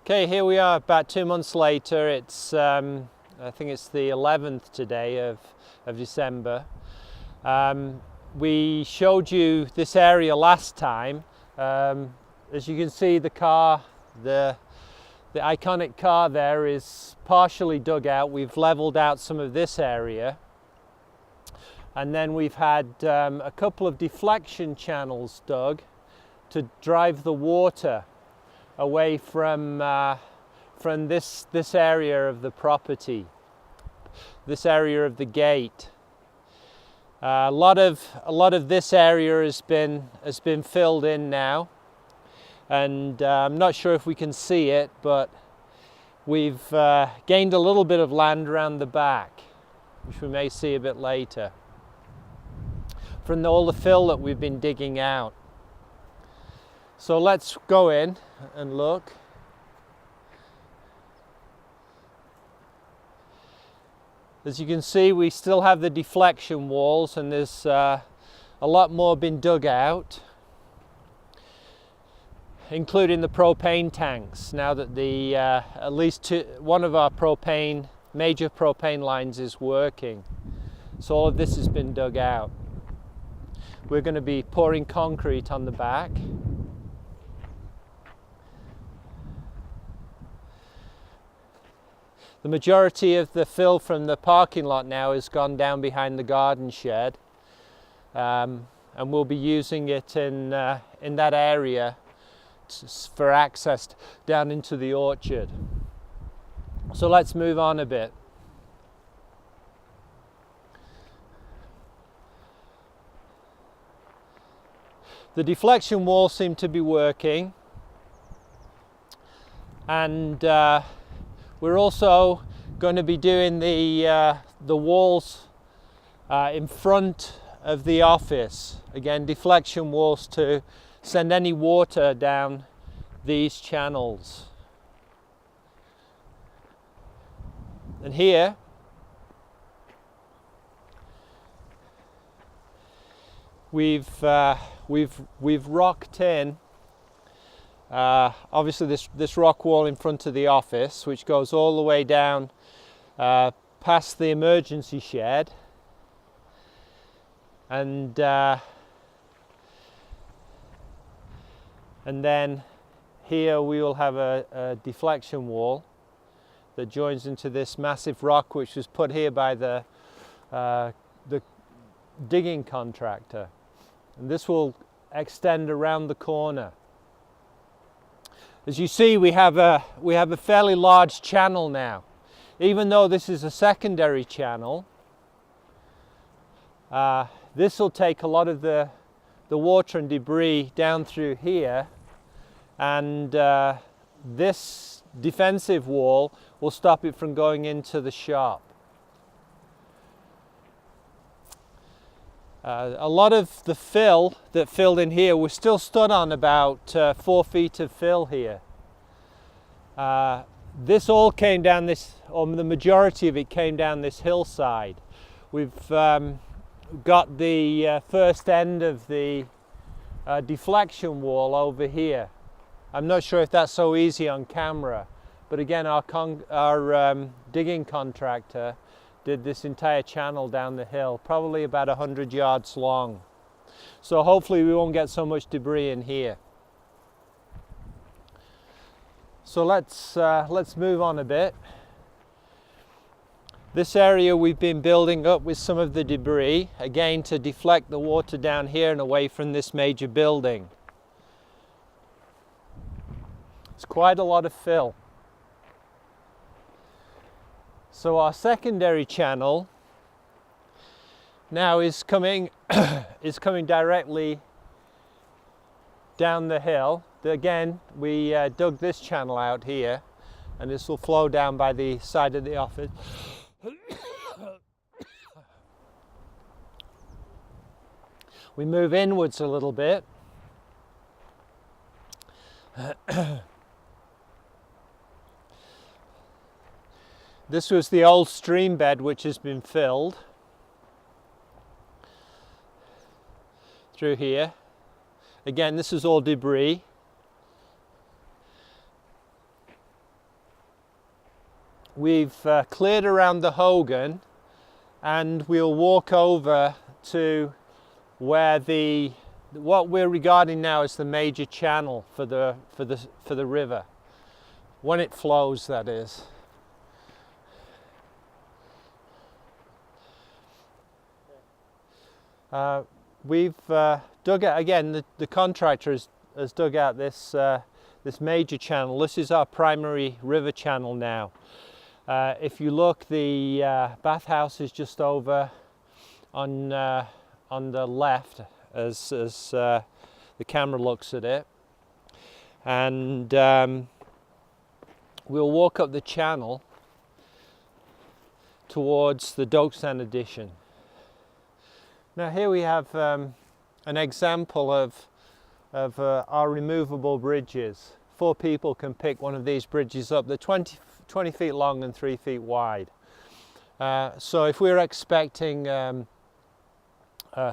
Okay, here we are about 2 months later. It's I think it's the 11th today of December. We showed you this area last time. As you can see, the iconic car there is partially dug out. We've leveled out some of this area, and then we've had a couple of deflection channels dug to drive the water away from this area of the property, this area of the gate. A lot of this area has been filled in now, and I'm not sure if we can see it, but we've gained a little bit of land around the back, which we may see a bit later, from all the fill that we've been digging out. So let's go in and look. As you can see, we still have the deflection walls, and there's a lot more been dug out, including the propane tanks, now that at least one of our major propane lines is working. So all of this has been dug out. We're going to be pouring concrete on the back. The majority of the fill from the parking lot now has gone down behind the garden shed, and we'll be using it in that area for access down into the orchard. So let's move on a bit. The deflection walls seem to be working, and we're also going to be doing the walls in front of the office. Again, deflection walls to send any water down these channels. And here we've rocked in obviously this rock wall in front of the office, which goes all the way down past the emergency shed, and then here we will have a deflection wall that joins into this massive rock, which was put here by the digging contractor, and this will extend around the corner. As you see, we have a fairly large channel now. Even though this is a secondary channel, this will take a lot of the water and debris down through here, and this defensive wall will stop it from going into the shop. A lot of the fill that filled in here, we're still stood on about 4 feet of fill here. This all came down this, or the majority of it came down this hillside. We've got the first end of the deflection wall over here. I'm not sure if that's so easy on camera, but again, our digging contractor did this entire channel down the hill, probably about 100 yards long. So hopefully we won't get so much debris in here. So let's move on a bit. This area we've been building up with some of the debris, again to deflect the water down here and away from this major building. It's quite a lot of fill. So our secondary channel now is coming directly down the hill. Again, we dug this channel out here, and this will flow down by the side of the office. We move inwards a little bit. This was the old stream bed, which has been filled through here. Again, this is all debris. we've cleared around the Hogan, and we'll walk over to where what we're regarding now as the major channel for the river, when it flows, that is. We've dug out, again, the contractor has dug out this major channel. This is our primary river channel now. If you look, the bathhouse is just over on the left as the camera looks at it, and we'll walk up the channel towards the Doksan addition. Now here we have an example of our removable bridges. 4 people can pick one of these bridges up. They're 20 feet long and 3 feet wide. So if we're expecting a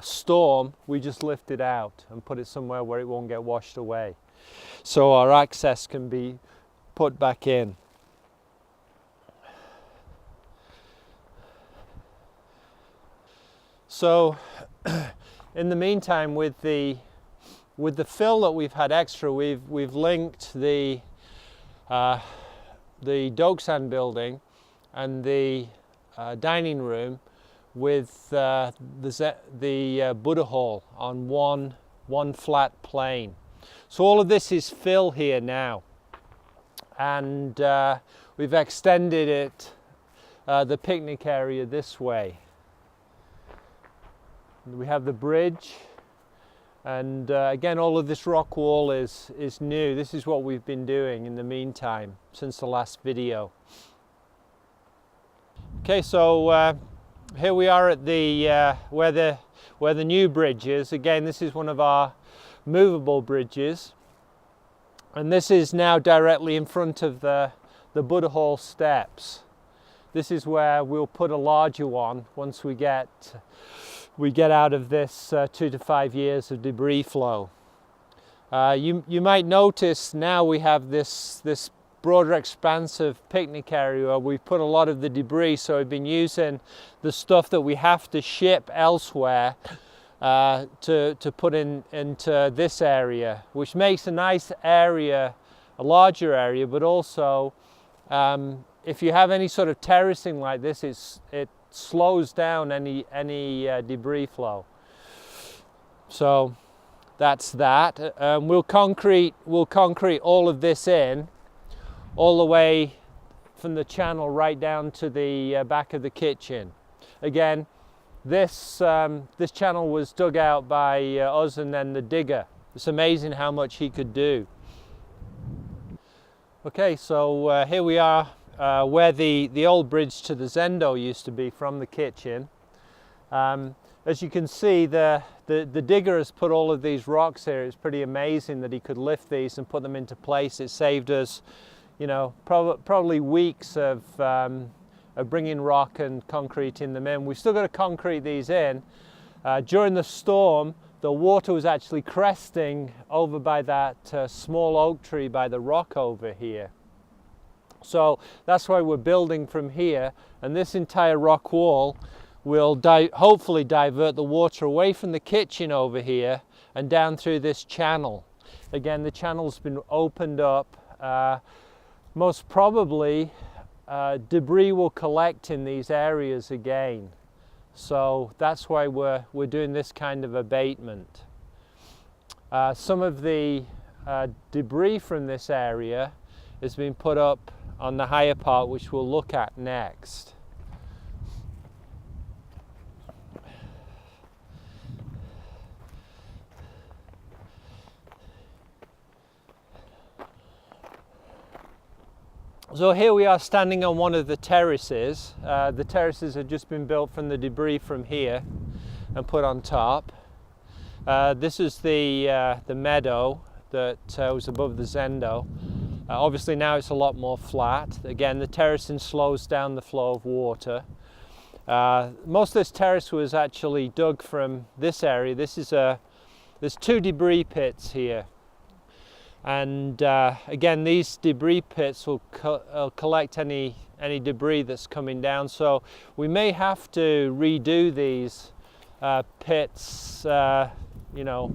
storm, we just lift it out and put it somewhere where it won't get washed away, so our access can be put back in. So in the meantime, with the fill that we've had extra, we've linked the Doksan building and the dining room with the Buddha hall on one flat plane. So all of this is fill here now, and we've extended it, the picnic area, this way. We have the bridge, and again, all of this rock wall is new. This is what we've been doing in the meantime since the last video. Okay, so here we are at the where the new bridge is. Again, this is one of our movable bridges, and this is now directly in front of the Buddha hall steps. This is where we'll put a larger one once we get out of this 2 to 5 years of debris flow. You might notice now we have this broader expansive picnic area where we've put a lot of the debris, so we've been using the stuff that we have to ship elsewhere to put into this area, which makes a nice area, a larger area, but also if you have any sort of terracing like this, it slows down any debris flow. So that's that. We'll concrete all of this in, all the way from the channel right down to the back of the kitchen. Again, this channel was dug out by us and then the digger. It's amazing how much he could do. Okay, so here we are where the old bridge to the Zendo used to be from the kitchen. As you can see, the digger has put all of these rocks here. It's pretty amazing that he could lift these and put them into place. It saved us, you know, probably weeks of bringing rock and concreting them in. We've still got to concrete these in. During the storm, the water was actually cresting over by that small oak tree by the rock over here. So that's why we're building from here, and this entire rock wall will hopefully divert the water away from the kitchen over here and down through this channel. Again, the channel's been opened up. Most probably debris will collect in these areas again. So that's why we're doing this kind of abatement. Some of the debris from this area has been put up on the higher part, which we'll look at next. So here we are standing on one of the terraces. The terraces have just been built from the debris from here and put on top. This is the meadow that was above the Zendo. Obviously now it's a lot more flat. Again, the terracing slows down the flow of water. Most of this terrace was actually dug from this area. There's 2 debris pits here. And again, these debris pits will collect any debris that's coming down, so we may have to redo these pits, you know,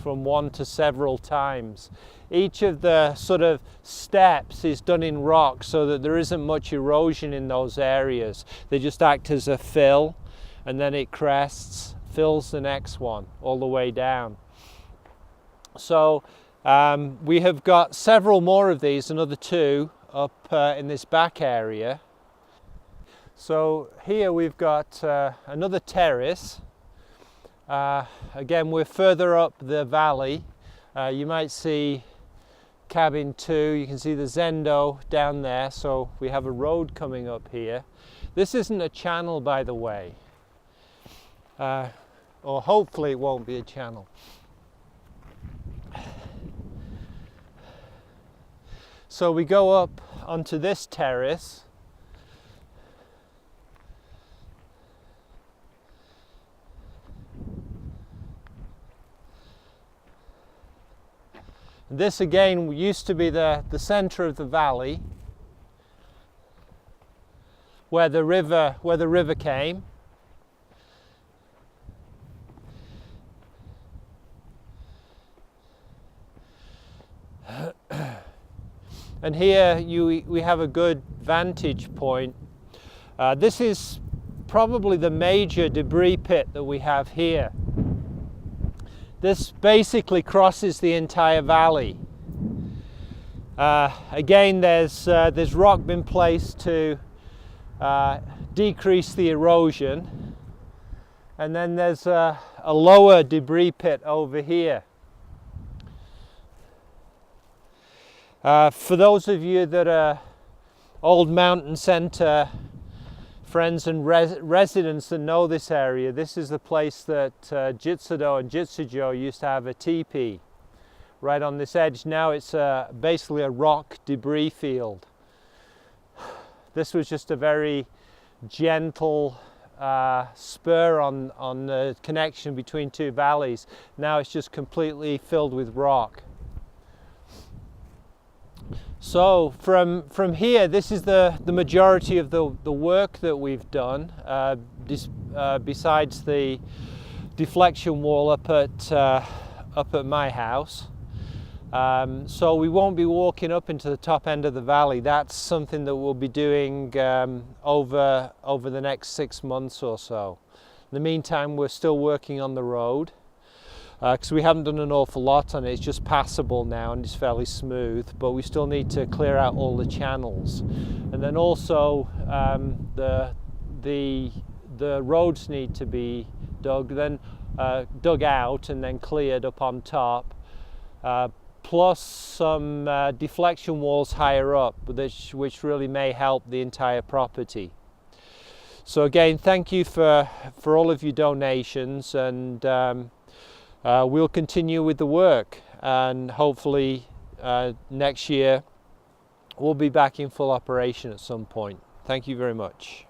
from one to several times. Each of the sort of steps is done in rock so that there isn't much erosion in those areas. They just act as a fill, and then it crests, fills the next one all the way down. So we have got several more of these, another 2 up in this back area. So here we've got another terrace. Again, we're further up the valley. You might see cabin 2, you can see the Zendo down there, so we have a road coming up here. This isn't a channel, by the way, or hopefully it won't be a channel. So we go up onto this terrace. This again used to be the center of the valley where the river came. And here we have a good vantage point. This is probably the major debris pit that we have here. This basically crosses the entire valley. Again, there's rock been placed to decrease the erosion, and then there's a lower debris pit over here. For those of you that are old mountain center friends and residents that know this area, this is the place that Jitsudo and Jitsujo used to have a teepee, right on this edge. Now it's basically a rock debris field. This was just a very gentle spur on the connection between 2 valleys. Now it's just completely filled with rock. So from here, this is the majority of the work that we've done, besides the deflection wall up at my house. So we won't be walking up into the top end of the valley. That's something that we'll be doing over the next 6 months or so. In the meantime, we're still working on the road, because we haven't done an awful lot on it. It's just passable now and it's fairly smooth, but we still need to clear out all the channels. And then also the roads need to be dug out and then cleared up on top, plus some deflection walls higher up, which really may help the entire property. So again, thank you for all of your donations, and we'll continue with the work, and hopefully next year we'll be back in full operation at some point. Thank you very much.